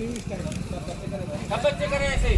सब बच्चे करें ऐसे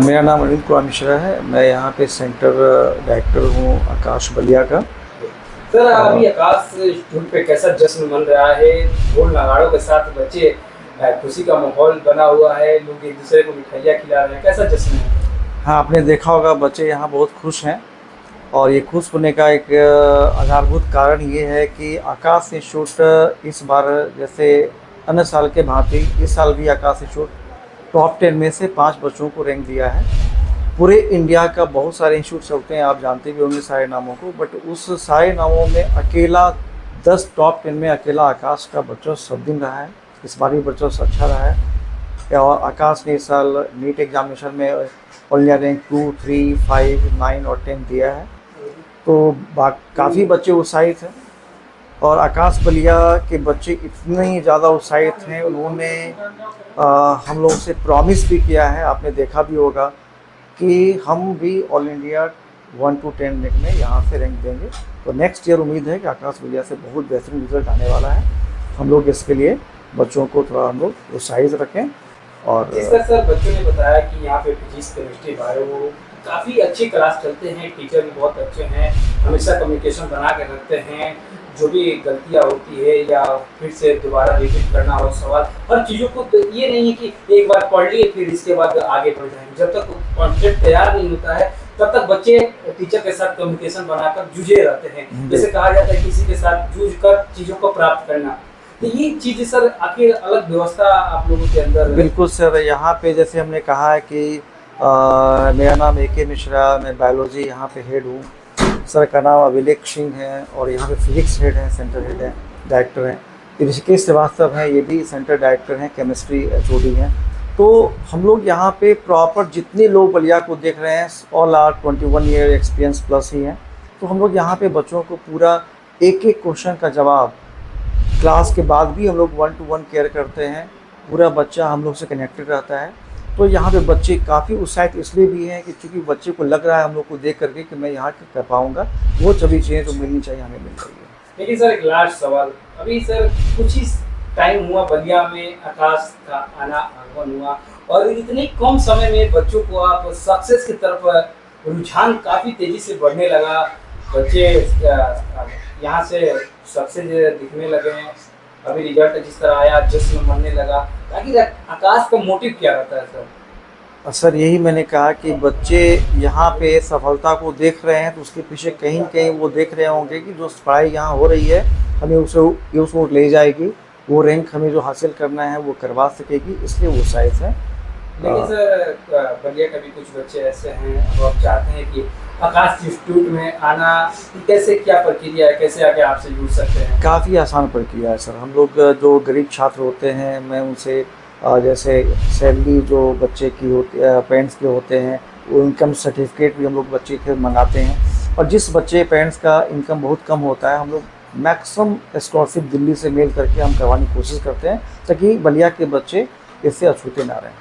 मेरा नाम अनिल कुमार मिश्रा है। मैं यहाँ पे सेंटर डायरेक्टर हूँ आकाश बलिया का। सर अभी आकाश स्कूल पे कैसा जश्न मन रहा है? ढोल नगाड़ों के साथ बच्चे खुशी का माहौल बना हुआ है, लोग एक दूसरे को मिठाइयाँ खिला रहे हैं, कैसा जश्न है? हाँ, आपने देखा होगा बच्चे यहाँ बहुत खुश हैं और ये खुश होने का एक आधारभूत कारण ये है कि आकाश इंस्टीट्यूट इस बार जैसे अन्य साल के भांति इस साल भी आकाश इंस्टीट्यूट टॉप 10 में से 5 बच्चों को रैंक दिया है। पूरे इंडिया का बहुत सारे इंस्टीट्यूट होते हैं, आप जानते भी होंगे सारे नामों को, बट उस सारे नामों में अकेला 10 टॉप 10 में अकेला आकाश का बच्चा सब दिन रहा है। इस बार भी बच्चा अच्छा रहा है और आकाश ने इस साल नीट एग्जामिनेशन में ऑल इंडिया रैंक 2, 3, 5, 9 और 10 दिया है। तो काफ़ी बच्चे उत्साहित हैं और आकाश बलिया के बच्चे इतने ही ज़्यादा उत्साहित हैं, उन्होंने हम लोगों से प्रॉमिस भी किया है, आपने देखा भी होगा कि हम भी ऑल इंडिया 1 to 10 रैंक में यहाँ से रैंक देंगे। तो नेक्स्ट ईयर उम्मीद है कि आकाश बलिया से बहुत बेहतरीन रिजल्ट आने वाला है। हम लोग इसके लिए बच्चों को थोड़ा हम लोग उत्साहित रखें। और इस तरह सर बच्चों ने बताया कि यहाँ पे फिजिक्स, केमिस्ट्री, बायो काफ़ी अच्छी क्लास चलते हैं, टीचर भी बहुत अच्छे हैं, हमेशा कम्युनिकेशन बना के रखते हैं। जो भी गलतियाँ होती है या फिर से दोबारा रिपीट करना हो सवाल, हर चीज़ों को तो ये नहीं है कि एक बार पढ़ लिए फिर इसके बाद आगे बढ़ जाएंगे। जब तक कॉन्सेप्ट तैयार नहीं होता है तब तक बच्चे टीचर के साथ कम्युनिकेशन बनाकर जूझे रहते हैं। जैसे कहा जाता है किसी के साथ जूझ कर चीज़ों को प्राप्त करना, तो ये चीज़ सर आखिर अलग व्यवस्था आप लोगों के अंदर? बिल्कुल सर, यहाँ पे जैसे हमने कहा है कि मेरा नाम AK मिश्रा, मैं बायोलॉजी यहाँ पे हेड हूँ। सर का नाम अभिलेख सिंह है और यहाँ पे फिजिक्स हेड हैं, सेंटर हेड हैं, डायरेक्टर हैं। ऋषिकेश श्रीवास्तव हैं, ये भी सेंटर डायरेक्टर हैं, केमिस्ट्री HOD हैं। तो हम लोग यहाँ पे प्रॉपर जितने लोग बलिया को देख रहे हैं all are 21 year experience plus ही हैं। तो हम लोग यहाँ पे बच्चों को पूरा एक क्वेश्चन का जवाब क्लास के बाद भी हम लोग 1 to 1 केयर करते हैं। पूरा बच्चा हम लोग से कनेक्टेड रहता है। तो यहाँ पे बच्चे काफ़ी उत्साहित इसलिए भी हैं कि चूँकि बच्चे को लग रहा है हम लोग को देख करके कि मैं यहाँ कर पाऊँगा, वो सभी चीज़ें तो मिलनी चाहिए, हमें मिल रही है। लेकिन सर एक लास्ट सवाल, अभी सर कुछ ही टाइम हुआ बलिया में आकाश का आना आगमन हुआ और इतने कम समय में बच्चों को आप सक्सेस की तरफ रुझान काफ़ी तेज़ी से बढ़ने लगा। बच्चे यहाँ से सक्सेस दिखने लगे हैं, अभी रिजल्ट जिस तरह आया जश्न मनने लगा। ताकि आकाश का मोटिव क्या रहता है सर? सर यही मैंने कहा कि बच्चे यहाँ पे सफलता को देख रहे हैं तो उसके पीछे कहीं न कहीं वो देख रहे होंगे कि जो पढ़ाई यहाँ हो रही है हमें उसको ले जाएगी, वो रैंक हमें जो हासिल करना है वो करवा सकेगी, इसलिए वो उत्साहित है। लेकिन सर बलिया का भी कुछ बच्चे ऐसे हैं अब आप चाहते हैं कि आकाश इंस्टीट्यूट में आना, कैसे क्या प्रक्रिया है, कैसे आके आपसे जुड़ सकते हैं? काफ़ी आसान प्रक्रिया है सर। हम लोग जो गरीब छात्र होते हैं, मैं उनसे जैसे सैलरी जो बच्चे की होती है, पेरेंट्स के होते हैं, वो इनकम सर्टिफिकेट भी हम लोग बच्चे के मंगाते हैं। और जिस बच्चे पेरेंट्स का इनकम बहुत कम होता है, हम लोग मैक्सिमम स्कॉलरशिप दिल्ली से मेल करके हम करवाने की कोशिश करते हैं ताकि बलिया के बच्चे इससे अछूते ना रहें।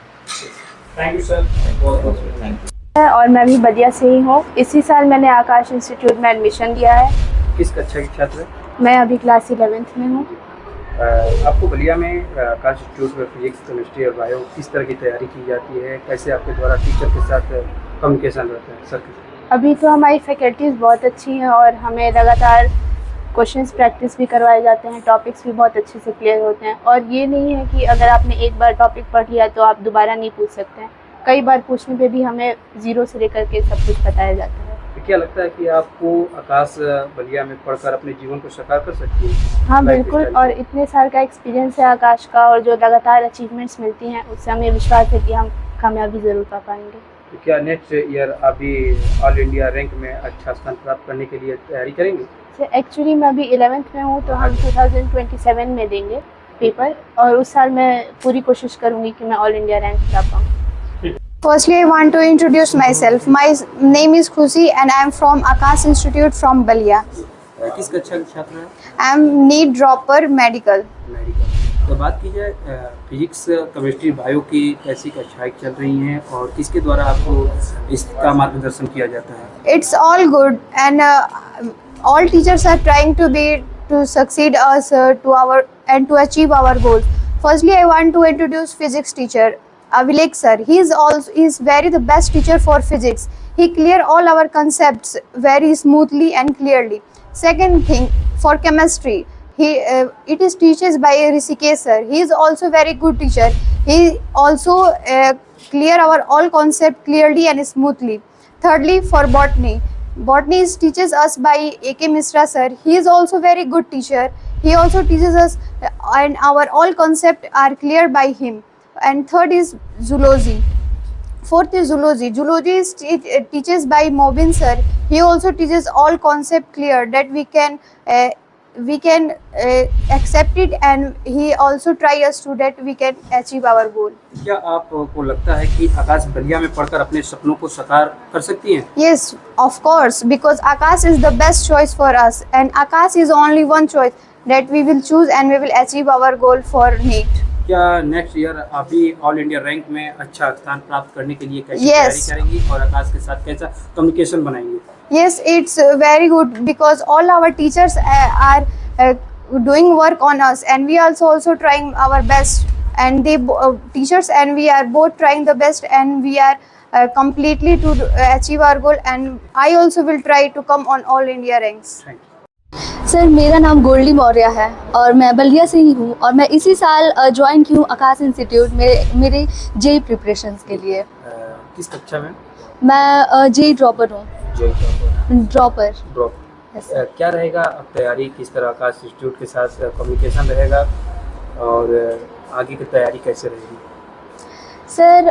थैंक यू सर, बहुत बहुत थैंक यू। और मैं भी बलिया से ही हूँ। इसी साल मैंने आकाश इंस्टीट्यूट में एडमिशन लिया है। किस कक्षा की छात्र है? मैं अभी क्लास 11th में हूँ। आपको बलिया में आकाश इंस्टीट्यूट में फिजिक्स, केमिस्ट्री और बायो किस तरह की तैयारी की जाती है? कैसे आपके द्वारा टीचर के साथ कम्युनिकेशन रहता है सर? अभी तो हमारी फैकल्टीज़ बहुत अच्छी हैं और हमें लगातार क्वेश्चंस प्रैक्टिस भी करवाए जाते हैं, टॉपिक्स भी बहुत अच्छे से क्लियर होते हैं। और ये नहीं है कि अगर आपने एक बार टॉपिक पढ़ लिया तो आप दोबारा नहीं पूछ सकते हैं। कई बार पूछने पे भी हमें ज़ीरो से लेकर के सब कुछ बताया जाता है। तो क्या लगता है कि आपको आकाश बलिया में पढ़कर अपने जीवन को साकार कर सकती है? हाँ बिल्कुल, और इतने साल का एक्सपीरियंस है आकाश का और जो लगातार अचीवमेंट्स मिलती हैं उससे हमें विश्वास है कि हम कामयाबी ज़रूर पा पाएंगे। तो क्या नेक्स्ट ईयर अभी ऑल इंडिया रैंक में अच्छा स्थान प्राप्त करने के लिए तैयारी करेंगे? एक्चुअली मैं अभी 11th में हूँ, तो हम 2027 में देंगे पेपर और उस साल मैं पूरी कोशिश करूँगी कि मैं ऑल इंडिया रैंक ला पाऊँ। Firstly, I want to introduce myself. My name is Khushi and I am from Akash Institute from Balia. किस कक्षा के छात्र हैं? I am need dropper medical. Medical. तो बात की जाए फिजिक्स, केमिस्ट्री, बायो की कैसी कक्षाएं चल रही हैं और किसके द्वारा आपको इसका मार्गदर्शन किया जाता है? It's all good and all teachers are trying to succeed us to achieve our goals. Firstly, I want to introduce physics teacher Avilek sir. He is very the best teacher for physics. He clear all our concepts very smoothly and clearly. Second thing, for chemistry, it is teaches by Rishikesh sir. He is also very good teacher. He also clear our all concept clearly and smoothly. Thirdly, for botany teaches us by A.K. Mishra sir. He is also very good teacher. He also teaches us and our all concept are clear by him. And third is zoology. Fourth is zoology. Zoology is teaches by Mobin sir. He also teaches all concept clear that we can accept it, and he also try us to that we can achieve our goal. क्या आपको लगता है कि आकाश बलिया में पढ़कर अपने सपनों को साकार कर सकती हैं? Yes, of course, because Akash is the best choice for us, and Akash is only one choice that we will choose, and we will achieve our goal for NEET. क्या नेक्स्ट ईयर आप भी all India rank में अच्छा स्थान प्राप्त करने के लिए कैसी Yes. तैयारी करेंगी और आकाश के साथ कैसा कम्युनिकेशन बनाएंगे? Yes, it's very good because all our teachers are doing work on us, and we also trying our best, and they teachers and we are both trying the best, and we are completely to achieve our goal, and I also will try to come on all India ranks. Thank you. Sir, मेरा नाम गोल्डी मौर्य है और मैं बलिया से ही हूँ और मैं इसी साल ज्वाइन की हूँ आकाश इंस्टीट्यूट मेरे जेई प्रिपरेशंस के लिए। किस कक्षा में? मैं जेई ड्रॉपर हूँ। ड्रॉपर। क्या रहेगा अब तैयारी, किस तरह आकाश इंस्टीट्यूट के साथ कम्युनिकेशन रहेगा और आगे की तैयारी कैसे रहेगी? सर,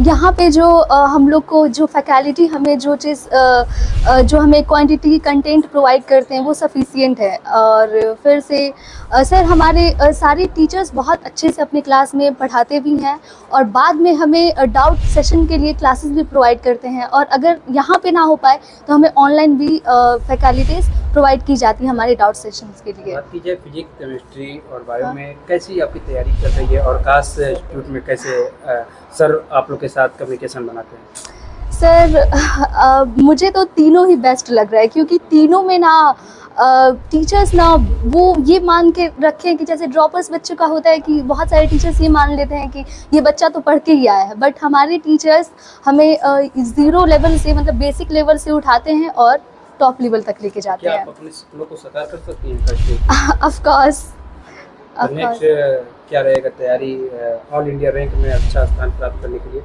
यहाँ पे जो हम लोग को जो फैकल्टी हमें जो चीज़ जो हमें क्वांटिटी कंटेंट प्रोवाइड करते हैं वो सफिशिएंट है, और फिर से सर हमारे सारे टीचर्स बहुत अच्छे से अपने क्लास में पढ़ाते भी हैं और बाद में हमें डाउट सेशन के लिए क्लासेस भी प्रोवाइड करते हैं, और अगर यहाँ पे ना हो पाए तो हमें ऑनलाइन भी फैकल्टीज़ प्रोवाइड की जाती है हमारे डाउट सेशंस के लिए। बात की जाए फिजिक्स, केमिस्ट्री और बायो में कैसी आपकी तैयारी चल रही है और आकाश इंस्टीट्यूट में कैसे सर आप लोग के साथ कम्युनिकेशन बनाते हैं? सर, मुझे तो तीनों ही बेस्ट लग रहा है, क्योंकि तीनों में ना टीचर्स ना वो ये मान के रखें कि जैसे ड्रॉपर्स बच्चों का होता है कि बहुत सारे टीचर्स ये मान लेते हैं कि ये बच्चा तो पढ़ के ही आया है, बट हमारे टीचर्स हमें ज़ीरो लेवल से मतलब बेसिक लेवल से उठाते हैं और टॉप लेवल तक लेके जाते हैं। क्या आप अपने सपनों को साकार कर सकती हैं? Of course. नेक्स्ट क्या रहेगा तैयारी ऑल इंडिया रैंक में अच्छा स्थान प्राप्त करने के लिए?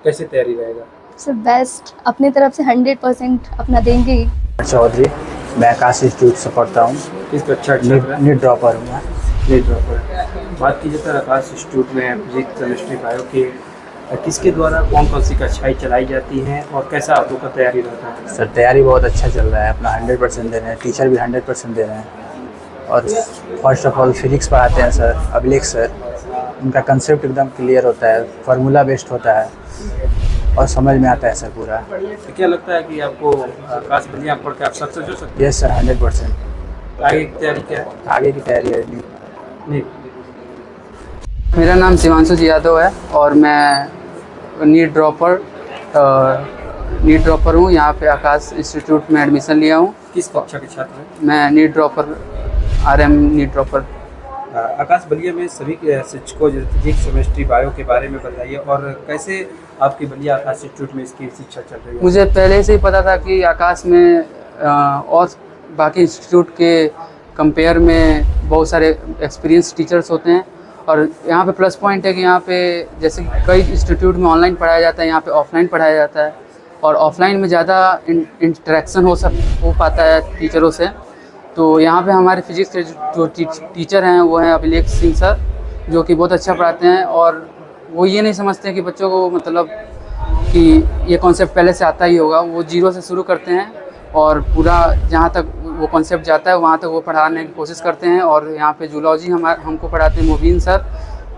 कैसे तैयारी रहेगा? सर बेस्ट अपनी तरफ से 100% अपना देंगे ही। चौधरी, मैं आकाश इंस्टीट्यूट से पढ़ता हूँ। किस कक्षा नीट ड्रॉपर हूँ मैं। NEET dropper. बात की जाए आकाश इंस्टीट्यूट में फिजिक्स, केमिस्ट्री, बायो के किसके द्वारा कौन कौन सी कक्षाएँ चलाई जाती हैं और कैसा आप लोग का तैयारी रहता है? सर तैयारी बहुत अच्छा चल रहा है, अपना 100% दे रहे हैं, टीचर भी 100% दे रहे हैं, और फर्स्ट ऑफ ऑल फिजिक्स पढ़ाते हैं सर अभिलेख सर। उनका कंसेप्ट एकदम क्लियर होता है, फार्मूला बेस्ड होता है और समझ में आता है सर पूरा। तो क्या लगता है कि आपको आकाश बलिया पढ़ के आप सक्सेस हो सकते हैं? Yes sir, 100%। आगे की तैयारी क्या है? आगे की तैयारी है नहीं। मेरा नाम शिवांशु जी यादव है और मैं नीट ड्रॉपर हूँ। यहाँ पे आकाश इंस्टीट्यूट में एडमिशन लिया हूँ। किस कक्षा के छात्र हैं? मैं NEET dropper RM NEET dropper. Aakash Ballia में सभी शिक्षकों जैसे फिजिक्स, केमिस्ट्री, बायो के बारे में बताइए और कैसे आपकी बलिया आकाश इंस्टीट्यूट में इसकी शिक्षा चल रही है? मुझे पहले से ही पता था कि आकाश में और बाकी इंस्टीट्यूट के कंपेयर में बहुत सारे एक्सपीरियंस टीचर्स होते हैं, और यहाँ पे प्लस पॉइंट है कि यहाँ पे जैसे कई इंस्टीट्यूट में ऑनलाइन पढ़ाया जाता है, यहाँ पे ऑफलाइन पढ़ाया जाता है, और ऑफलाइन में ज़्यादा इंटरेक्शन हो पाता है टीचरों से। तो यहाँ पे हमारे फिजिक्स के जो टीचर हैं वो हैं अभिलेख सिंह सर, जो कि बहुत अच्छा पढ़ाते हैं, और वो ये नहीं समझते कि बच्चों को मतलब कि ये कॉन्सेप्ट पहले से आता ही होगा। वो जीरो से शुरू करते हैं और पूरा जहाँ तक वो कॉन्सेप्ट जाता है वहाँ तक वो पढ़ाने की कोशिश करते हैं। और यहाँ पे जूलॉजी हमको पढ़ाते हैं मोबीन सर,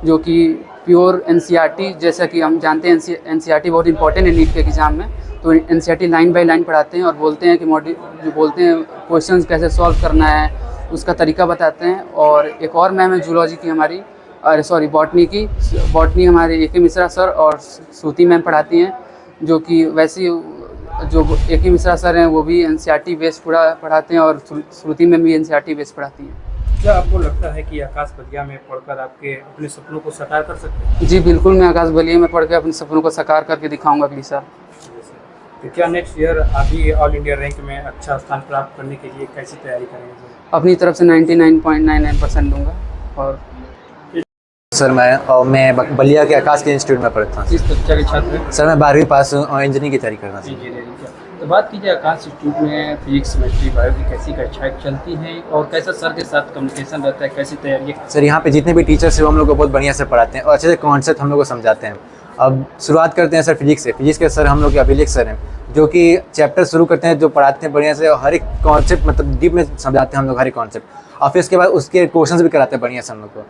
जो कि प्योर एनसीईआरटी, जैसा कि हम जानते हैं एनसीईआरटी बहुत इंपॉर्टेंट है नीट के एग्ज़ाम में, तो एनसीईआरटी लाइन बाय लाइन पढ़ाते हैं और बोलते हैं कि जो बोलते हैं क्वेश्चंस कैसे सॉल्व करना है उसका तरीका बताते हैं। और एक और मैम है जूलॉजी की हमारी, बॉटनी की, बॉटनी हमारे ए.के. मिश्रा सर और श्रुति मैम पढ़ाती हैं, जो कि वैसे जो ए.के. मिश्रा सर हैं वो भी एनसीईआरटी बेस्ड पूरा पढ़ाते हैं और श्रुति मैम भी एनसीईआरटी बेस्ड पढ़ाती हैं। क्या आपको लगता है कि आकाश बलिया में पढ़कर आपके अपने सपनों को साकार कर सकते हैं? जी बिल्कुल, मैं आकाश बलिया में पढ़ के अपने सपनों को साकार करके दिखाऊंगा अगली साल। तो क्या नेक्स्ट ईयर अभी ऑल इंडिया रैंक में अच्छा स्थान प्राप्त करने के लिए कैसी तैयारी करेंगे? अपनी तरफ से 99.99% दूंगा। और सर मैं बलिया के आकाश के इंस्टीट्यूट में पढ़ता हूँ। किस कक्षा के छात्र हैं? सर मैं 12वीं पास हूँ और इंजीनियरिंग की तैयारी कर रहा हूँ। इंजीनियरिंग का। तो बात कीजिए आकाश इंस्टीट्यूट में फिजिक्स, केमिस्ट्री, बायो की कैसी कक्षाएं चलती हैं और कैसा सर के साथ कम्युनिकेशन रहता है, कैसी तैयारी? सर यहाँ पे जितने भी टीचर्स हैं वो हम लोग को बहुत बढ़िया से पढ़ाते हैं और अच्छे से कॉन्सेप्ट हम लोग को समझाते हैं। अब शुरुआत करते हैं सर फिजिक्स से। फिजिक्स के सर हम लोग के अभिलेख सर हैं, जो कि चैप्टर शुरू करते हैं, जो पढ़ाते हैं बढ़िया से और हर एक कॉन्सेप्ट मतलब डीप में समझाते हैं हम लोग हर एक कॉन्सेप्ट। और फिर उसके बाद उसके क्वेश्चंस भी कराते हैं बढ़िया से हम लोग को।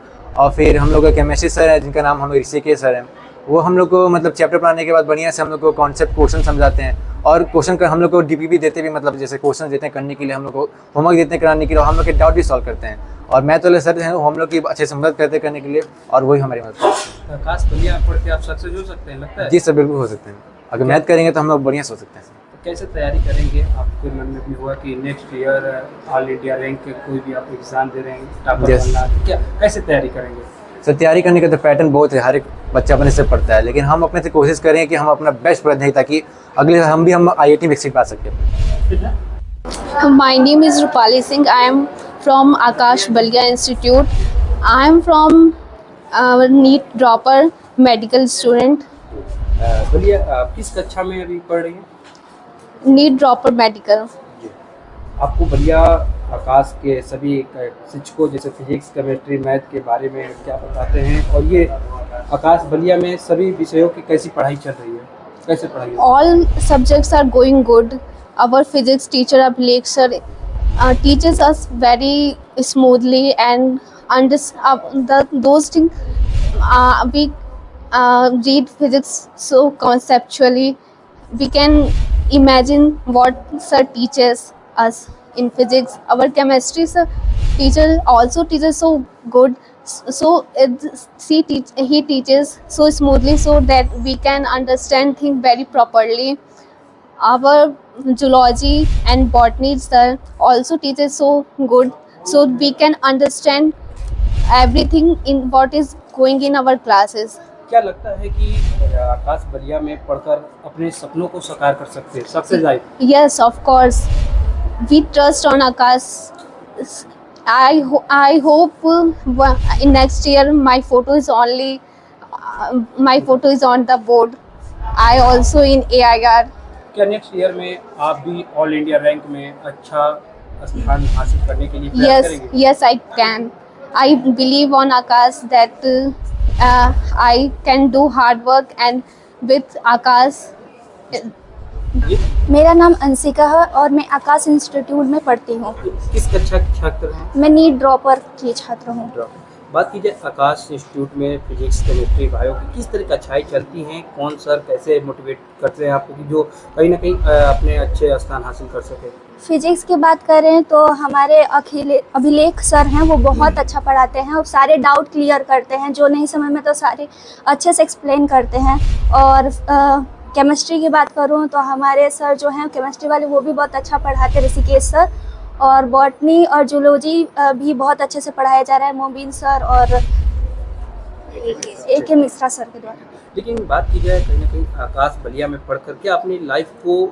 और फिर हम लोग का केमिस्ट्री सर है, जिनका नाम हम लोग ऋषिकेश सर हैं, वो हम लोग को मतलब चैप्टर पढ़ाने के बाद बढ़िया से हम लोग को कॉन्सेप्ट क्वेश्चन समझाते हैं और क्वेश्चन कर हम लोग को डीपी भी देते भी, मतलब जैसे क्वेश्चन देते हैं करने के लिए, हम लोग को होमवर्क देते हैं कराने के लिए, और हम लोग के डाउट भी सॉल्व करते हैं। और मैथ वाले सर हैं हम लोग की अच्छे से मदद करते करने के लिए, और वही हमारी मदद करते हैं। आकाश बलिया में पढ़ के आप सक्सेस हो सकते हैं लगता है? जी सर, बिल्कुल हो सकते हैं। अगर मैथ करेंगे तो हम लोग बढ़िया सोच सकते हैं। तो कैसे तैयारी करेंगे? आपके मन में भी हुआ कि next year all India rank के कोई भी आप एग्जाम दे रहे हैं, टॉपर बनना, क्या कैसे तैयारी करेंगे? सर तैयारी करने का तो पैटर्न बहुत है, हर एक बच्चा अपने से पढ़ता है, लेकिन हम अपने से कोशिश करें कि हम अपना बेस्ट प्रयत्न दें ताकि अगले हम IIT में सीट पा सकें। My name is Rupali Singh. I am from Akash Balia Institute. I am from NEET dropper, medical student. Ballia आप किस कक्षा में अभी पढ़ रही हैं? NEET dropper medical. आपको बलिया आकाश के सभी शिक्षकों जैसे फिजिक्स, केमिस्ट्री, मैथ के बारे में क्या बताते हैं, और ये आकाश बलिया में सभी विषयों की कैसी पढ़ाई चल रही है, कैसे पढ़ाई? All subjects are going good. Our physics teacher Abhilek sir teaches us very smoothly and those things we read physics so conceptually. We can imagine what sir teaches us in physics. Our chemistry sir teacher also teaches so good, so he teaches so smoothly so that we can understand things very properly. Our zoology and botany sir also teaches so good, so we can understand everything in what is going in our classes. क्या लगता है कि आकाश बलिया में पढ़कर अपने सपनों को साकार कर सकते हैं, सक्सेस आए? Yes, of course. We trust on Akash. I hope in next year my photo is on the board. I also in AIR. क्या नेक्स्ट ईयर में आप भी ऑल इंडिया रैंक में अच्छा स्थान हासिल करने के लिए प्रयास करेंगे? Yes, I can. I believe on Akash that I can do hard work, and with Akash. मेरा नाम अंशिका है और मैं आकाश इंस्टीट्यूट में पढ़ती हूँ। किस कक्षा की छात्र हैं? मैं नीट ड्रॉपर की छात्र हूँ। बात कीजिए आकाश इंस्टीट्यूट में फिजिक्स, केमिस्ट्री, बायो की किस तरह कक्षाएं चलती हैं? कौन सर कैसे मोटिवेट करते हैं आपको कि जो कहीं ना कहीं अपने अच्छे स्थान हासिल कर सके? फिजिक्स की बात करें तो हमारे अभिलेख सर हैं, वो बहुत अच्छा पढ़ाते हैं और सारे डाउट क्लियर करते हैं, जो नहीं समझ में तो सारे अच्छे से एक्सप्लेन करते हैं। और केमिस्ट्री की बात करूँ तो हमारे सर जो हैं केमिस्ट्री वाले, वो भी बहुत अच्छा पढ़ाते हैं, ऋषिकेश सर। और बॉटनी और जूलॉजी भी बहुत अच्छे से पढ़ाया जा रहा है, मोबिन सर और ए.के. मिश्रा सर के द्वारा। लेकिन बात की जाए कहीं ना कहीं आकाश बलिया में पढ़कर क्या अपनी लाइफ को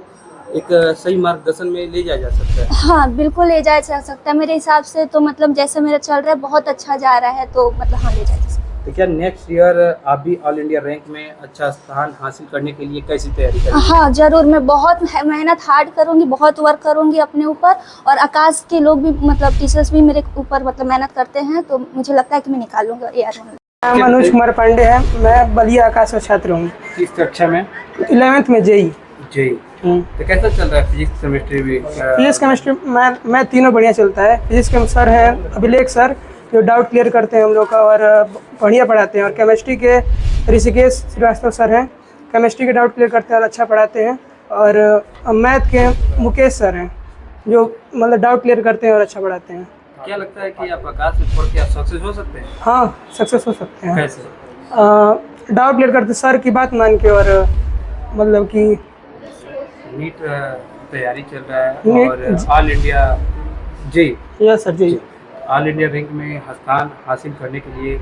एक सही मार्गदर्शन में ले जाया जा सकता है? हाँ, बिल्कुल ले जाया जा सकता है मेरे हिसाब से। तो मतलब जैसे मेरा चल रहा है बहुत अच्छा जा रहा है, तो मतलब हाँ ले जाया जा सकता है। तो क्या नेक्स्ट ईयर आप भी ऑल इंडिया रैंक में अच्छा स्थान हासिल करने के लिए कैसी तैयारी करेंगे? हाँ ज़रूर, मैं बहुत मेहनत हार्ड करूँगी, बहुत वर्क करूँगी अपने ऊपर। और आकाश के लोग भी मतलब टीचर्स भी मेरे ऊपर मतलब मेहनत करते हैं, तो मुझे लगता है कि मैं निकालूंगा AR। मनोज कुमार पांडे है, मैं बलिया आकाश का छात्र हूँ। किस कक्षा में? 11th में जेई। तो कैसा चल रहा है फिजिक्स, केमिस्ट्री भी? फिजिक्स केमिस्ट्री मैं तीनों बढ़िया चलता है। फिजिक्स के सर हैं अभिलेख सर, जो डाउट क्लियर करते हैं हम लोग का, और बढ़िया पढ़ाते हैं। और केमिस्ट्री के ऋषिकेश श्रीवास्तव सर हैं, केमिस्ट्री के डाउट क्लियर करते हैं और अच्छा पढ़ाते हैं। और मैथ के मुकेश सर हैं, जो मतलब डाउट क्लियर करते हैं और अच्छा पढ़ाते हैं। क्या लगता है कि आप आकाश में पढ़ के आप सक्सेस हो सकते हैं? हाँ, सक्सेस हो सकते हैं। कैसे? डाउट क्लियर करते सर की बात मान के, और मतलब कि नीट तैयारी चल रहा है नीट- और ऑल इंडिया जी यस सर जी। ऑल इंडिया रैंक में स्थान हासिल करने के लिए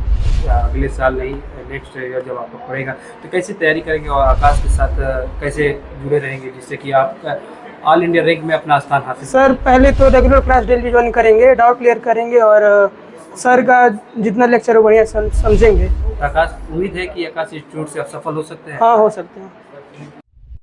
अगले साल नहीं नेक्स्ट ईयर जब आपको पड़ेगा तो कैसे तैयारी करेंगे और आकाश के साथ कैसे जुड़े रहेंगे जिससे कि आप ऑल इंडिया रैंक में अपना स्थान हासिल? सर पहले तो रेगुलर क्लास डेली ज्वाइन करेंगे, डाउट क्लियर करेंगे, और सर का जितना लेक्चर हो बढ़िया समझेंगे। आकाश, उम्मीद है कि आकाश इंस्टीट्यूट से आप सफल हो सकते हैं। हाँ, हो सकते हैं।